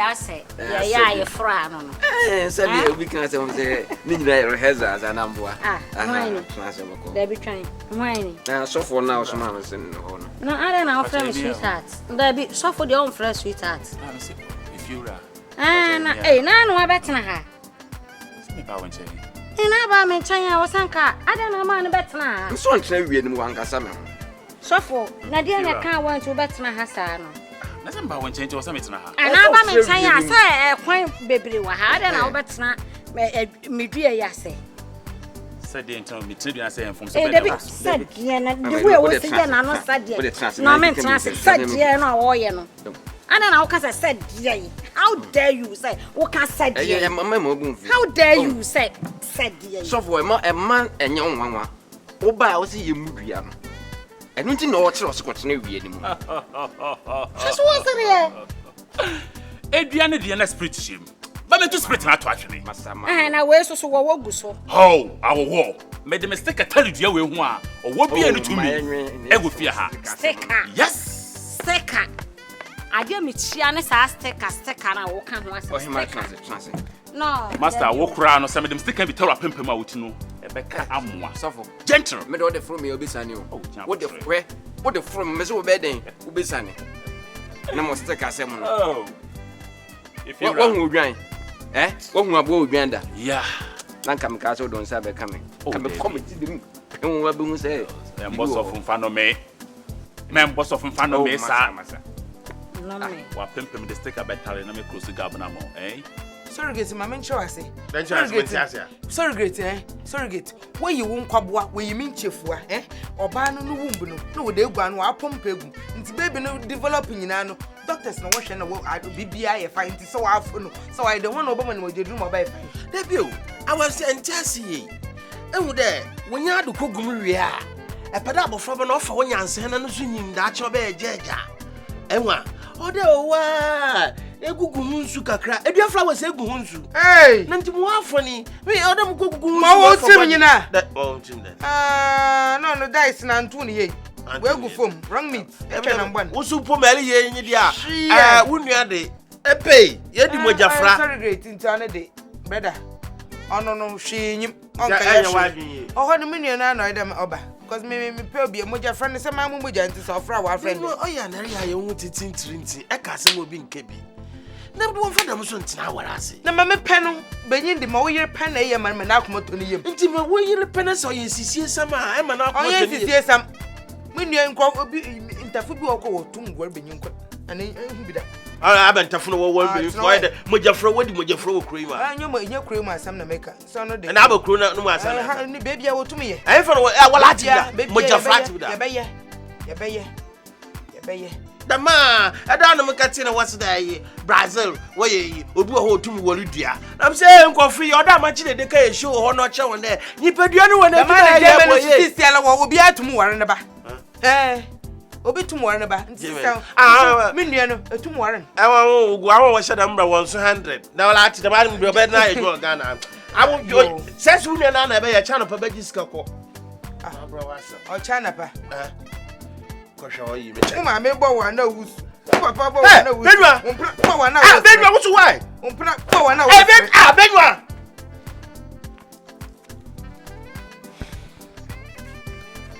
I say, yeah, you're frown. Said we can say, Nina has as an amboa. They be trying. Whining. Now, so for now, some mammas in the home. No, I don't know, friend, sweethearts. They be so for the own fresh sweethearts. Efiewura. Hey, no, I better her. And about me, China was anchor. I don't know, man, better now. I'm so untrue, one Cassam. So for Nadia can't want to better my Hassan. Nothing about when change or something. And about me, China, say, a quaint baby, I don't know, but not me, dear, Yassay. Said the entire me, I say, from said, yeah, the way I was again, I'm not said, no, man, said, yeah, no, you know. I don't know, because I said, yay. How dare you say, what can I say? How dare you say, said, yay. So for a man and young one, oh, by I was a movie. I don't know what's anymore. Just was it Adriana, the next spirit shame. But I'm just split not actually. And I wear so what so. Oh, our war. Made the mistake I tell you, dear, we want, or what be able to me. I will fear her. Sticker. Yes. Sticker. I dear me, Chiana says, sticker, and I walk on once. No, Master, I walk around or some of them stick can be told up in Pema with no. Rebecca Amwa. Suffer. Gentle. Made all the from me, Obisani. What the from Meso bedding, Ubisani. No more stick as someone. Oh. If you won't grind, eh? One more bow grander. Yeah. Nankam Castle don't say coming. Come to them. And what boom say? I'm boss of Fano. Man, boss of Fano, sir. No, what pimping the sticker by telling them close to Gabana, eh? Surrogate, my man, I say. Surrogate, eh? Surrogate. Where you won't quabwa, where you mean chefua, eh? Or bano no wumbuno, no, they go and pump pegu. It's baby no developing in ano. Doctors no wash and I do BBI find it so often. So I don't want no woman with the room of baby. Debut, I was saying, Tessie. And there, when you had to cook Maria, a pedabo from an offer when you're saying, swinging that your bed, Jaja. And one, oh, there, what? Egugunsu kakra. Edia flowers egugunsu. Hey, nanti mo afoni. Me odam gugunsu. Ma wo tim nyina. That oh tim that. No dice na ntu ne ye. We gu fom, wrong meat. E be number 1. Wo supo mali ye nyi dia. Wunua de. Epei, ye di mojafra. Sorry great intane de. Brother. Ono no hwe nyim. Onka ye. Oh no me nua na dem oba. Because me pay be moja friend say my moja nti so fra wa friend. No, oya na ri aye hu titin trinti. E ka se mo bi nkebi. Na do won fada mo so ntina wara ase. Na me pen no benyin de ma wo yire pen na ye man me na akomoto ne yem. Nti me wo yire pen so ye sisie sam a e ma na akomoto ne. Ye sisie sam. Me nua nko obi interfu bi okọ wo tum gwar benyin ko. Ana hu bi da. Ala abentafu no wo benyin ko de mojafra wodi mojafra wo kuro ma. Anyo ma nye kuro ma sam na meka. So no de. Na abakuro na no ma sam. Ni baby a wo tum ye. Ai fa no wala ti da. Mojafra ti da. Ye beye. Dama, I don't know Katina what's there. Brazil, where ye obi ho tum woludua. I'm saying go free order match the dey show ho no che won there. Nipadua when dey see ala wo obi atum ware ne ba. Obi tum ware ne ba. Nti me nua no atum ware. Awu wo hyeda mbra 100. Na wala ati da ba mbra be na ye go Ghana. Awu says we na na be ye channel pa be jiska ko. Bro wasa. O channel pa. Kosho yi me. Uma me bo wa na wusu. Papa bo wa na wusu. Benua. Bo wa na. Ah, Benua, what why? Umpra bo wa na wusu. Benua.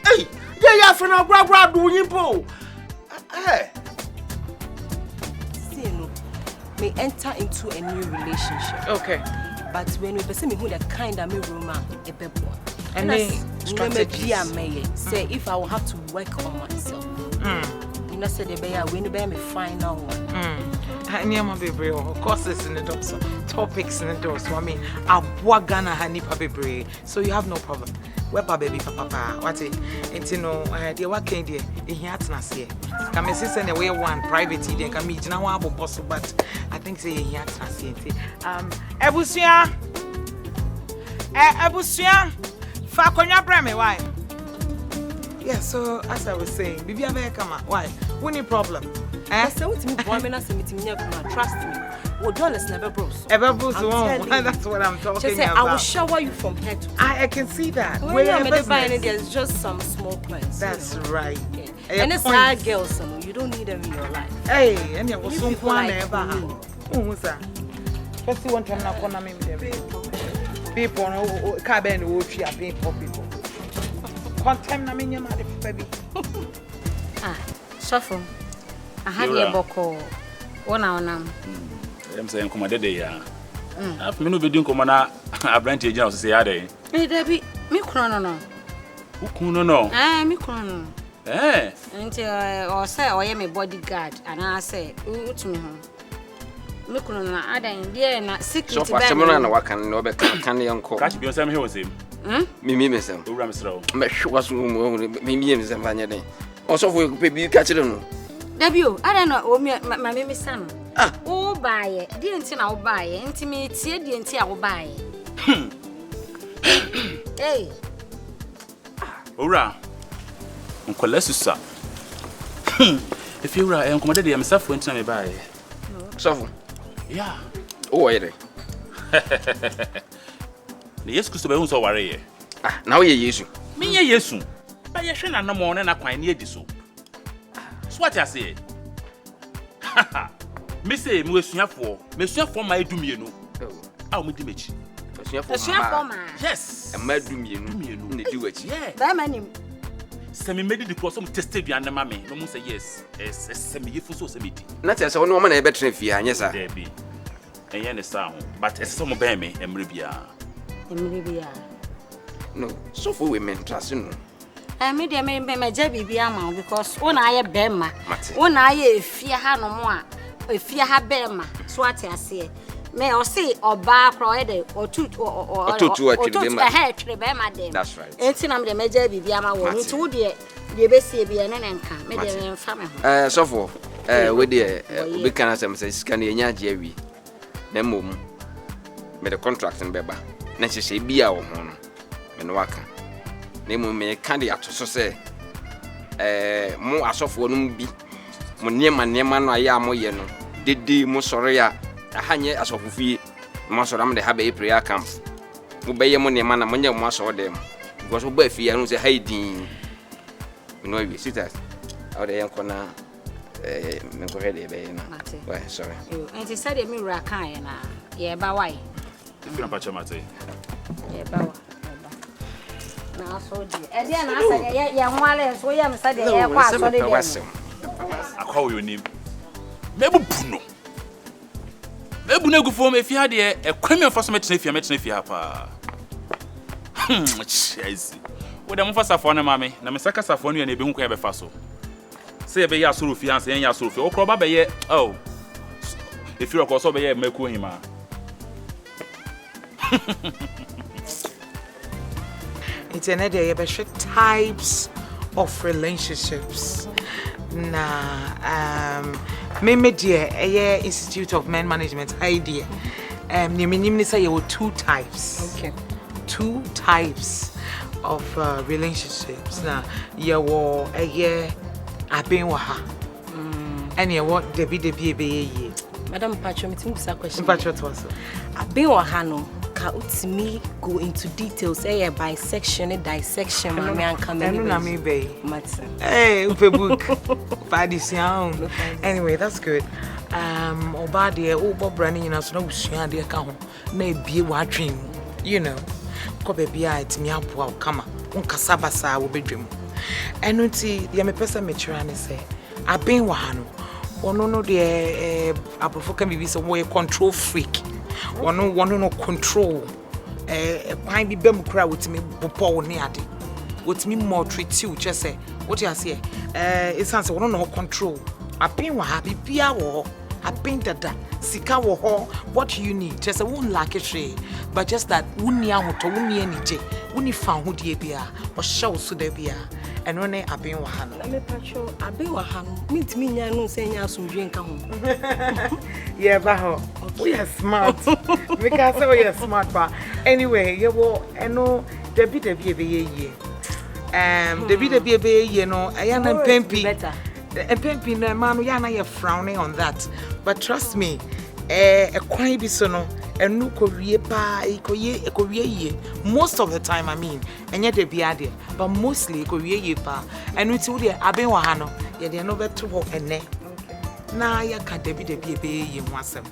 Hey, yeah, for now, grab do yimpo. See, no, may enter into a new relationship. Okay. But when we person me who the kind of me Roma a bebo. And then say if I will have to work on myself. You know, say the bear when the me final one. I never be brave. Courses in the door, so topics in the door. So I mean, Adwoa Ghana hani pa bebre. So you have no problem. Where pa baby papa? What it? It's no. The work can there. He had to say. Come and say the way one private. Then come meet now abo boss. But I think say he had to say. Ebusia. Ebusia. Fakonya breme why? Yeah, so as I was saying, Bibi Abe come why? What any problem? Say what me boy me na say meeting me trust me. Oh, dollars never bros. Ever bros that's what I'm talking about. I will shower you from head to toe. I can see that. When you're buying there's just some small plans. That's right. And it's hard girls, you don't need them in your life. Hey, and you was so fun ever. Who's that? First, one time, I'm going to make them people who can't be able to pay for people. Contaminate your mother, baby. Sofo. I had your boko. One hour now. I'm saying, come on, day. I've been doing Commander. I branch agent say, are they? Me, Debbie, me chrono. Who couldn't know? Me chrono. Until or say, I am a bodyguard, and I say, to me. Me chrono, I didn't dare not sick. So, for someone and what can no better can uncle catch me on some hills him. Me, myself. Who rams row? Was me and Vanya. Also, we could be catching. Debut, I don't know, my baby son. Oh, buy it. Didn't I'll buy it. Intimate, didn't I will buy it. Hey. Ora. Uncle Lessusa. If you are uncommoded, I'm self went to me by. So, yeah. Oh, I did. The yes, could be also worry. Now you use me, yes, but you shouldn't no more than I quite near this. What I say? Me say, Monsieur for my doom, you know. I'll meet him. Yes, and my doom, you know, do it. Yeah, that man. Semi made the cross of tested you and the mammy. No one say yes, semi for so semi. Not as a woman a better if you are, yes, sir. There be. And you understand, but as some obey me, and Ribia. No, so for women, trust you. I made a man my jabby be among because when I a bema, when I fear her no more, if fear her bema, swat I say. May or say or bar provided or two or two ahead to the bema. That's right. Ain't I'm the major be ama one to dear, the best be an anchor, maybe a family. So for with the we can say Scania Jerry. Nemum made a contract in Beba. Nancy say be our home. Menwaka. Nemu me candy at so say more Osofo no bi mo niema no aya mo ye no dede mo sore ya ahanye Asofo fie mo sore am de ha be prayer camp mo be ye mo niema na mo nya mo aso dem because wo ba fie no say haidin no we sisters how dey yankona me ko ready be na why sorry and he said me ra kan na ye ba why if you not mate ye ba wa na so di e dia na asa ye nwale so ye msa de ye kwa so de I call your name mebu puno mebu na gu fo me fi ade e kwame for so metena fi pa chezi wo dem fa safo na mame na me saka safo no ya na ebe hu kwa be fa so say be ya soro fi anse ya soro fi okro ba be ye oh if you so be ye maku hima it's another types of relationships. Me dear, Institute of Men Management idea. You say you were two types. Okay. Two types of relationships. Now, you were Abenwaha. And you what Debbie. Madam Patron, it's a question. Patron was Abenwaha no. Me go into details by section dissection man come hey book anyway that's good oba de obo branding na so na usua de ka ho na ebie wa twin you know ko be bia etimi aboa kama unkasa basa wo bedwem eno ti de me pesa me kira ne se aben wa ha no ono no de aprofo kan bibi so wo control freak one no control kwan bi bem kra wotimi popo ne ade wotimi more treat you just say what you say it's answer one no control apen wa ha bibia wo apen dada sika wo ho what you need just say won lack it but just that woni ahoto woni anije woni fa ho de bia o hye so da bia eno ne apen wa ha no me pacho apen wa ha no mitimi nya no se nya asomdwe nka ho yeah ba ho we are smart because we are smart but anyway you wo eno debi ebe ye debi ebe ye no aya na pempi pempi na ma no ya na ye frowning on that but trust me kwan bi so no enu ko wie pa ko wie ye most of the time I mean enye debi ade but mostly ko wie ye pa enu ti wo de aben wa ha no ye de no beto ho ene na ya ka debi ebe ye ho asem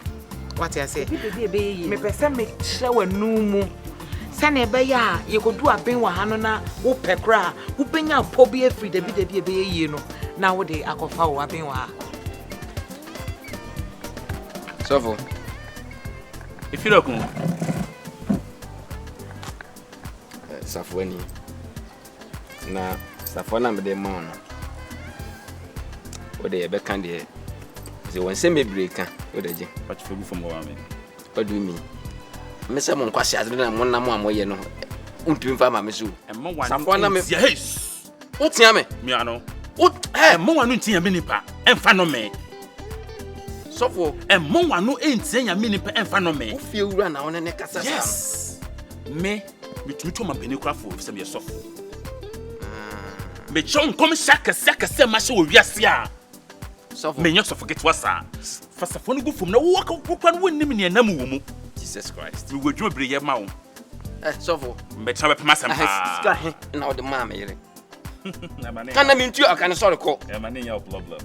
What I say? Me pese me show numu. Sane be ya ye go do aben wa hano na wo pekra wo benya po bi afri da bi be ye no na wo de akofa wo aben wa. Sofo. Efiewura kun. Safwani. Na safwana me de ma no. Wo de be kan de se won se me break wo de je. But for from wa me. What do you mean? Mesa mon kwase ade na mon na mo amoye no. Untumi fa ma me so. Safwana me. Yes. Utia me. Me ano. Mo wanu ntia me nipa. Emfa no me. Sofo. Mo wanu entia nya me nipa emfa no me. Efiewura na wona ne kasa. Yes. Me to ma penikura for se me sofo. Me chon kom shaka se ma she wo wiase a. Sofo. Me nyot forget wasa. Fasafo no go fom na wo kwa no wonnim ne enam wo mu. Jesus Christ. We go dwo bre ye ma wo. Sofo. Me cha be pema sem pa. Ska he na wo de ma me yere. Kana me ntu aka ne sori ko. E ma ne ya problem.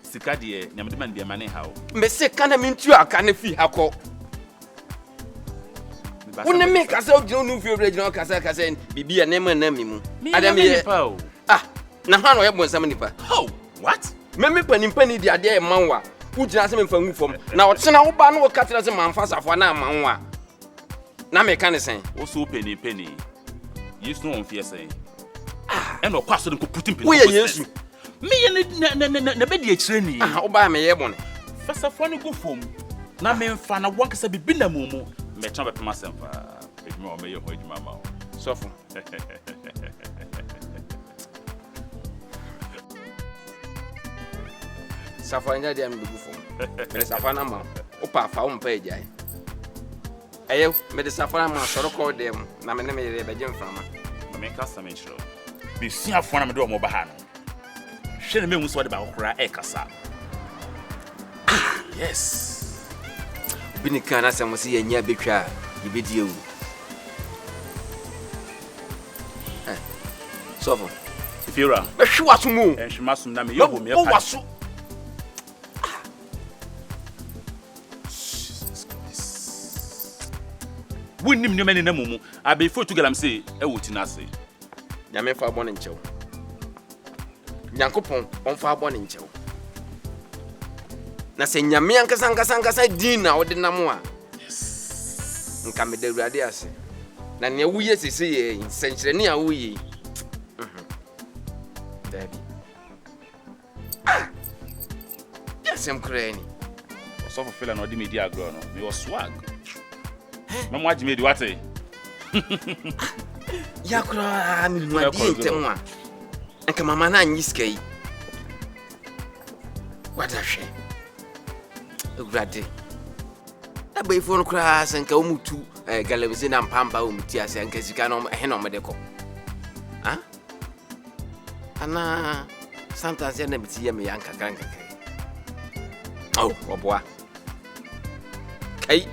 Sika de nyamde man de ma ne ha wo. Me se kana me ntu aka ne fi ha ko. Wouldn't make us out no feel regional Casa Bibi and Nema Nemimu. Adam ye. Now how I want some nipa. Oh, what? Memmy Penny the idea manwa. Who just him from now it's now ban will cut as a man fast of 1 hour manwa. Now me can say, also penny. You know, fear saying. And no question could put him. We are yes. Me and the bed training. How buy me ebony. First of all, go for now, me and fan a walk as a bibina mumu. Me chamba pe masem pa edwuma o me ye ho edwuma ma o Sofo Safa nya dia me bugufo me safa na ma o pa fa o mpa ejai ayo me de safa na ma soro ko dem na me ne me ye be gem frama na me kasa me chiro be si afo na me de o mo ba ha no hwe ne me hu so de ba kokora e kasa yes Bini kana se mo si ye nya betwa ye bedie wu Sofo Efiewura be hwe waso mu hwe masum na me ye ho me pa waso wunnim ne mani na mumu abefo tu galam say e woti na say nya me fa bone nchew Nyankopon on fa bone nchew na se nyame ankasa din na wode nam a nka me da Awurade ase na ne wuye sese ye senkyere ne a wuye Daddy yasem krani Osofo fela na odi me di agro no me was swag me mo agime di wate yakura mi nwa di entemwa nka mama na anyi skai wadahwe Awurade abefo no kura sanka omutu galabisi na mpamba omuti ase anka sika no he no medeko ana santa se na biti ye me yanka kranka kai oh oboa kai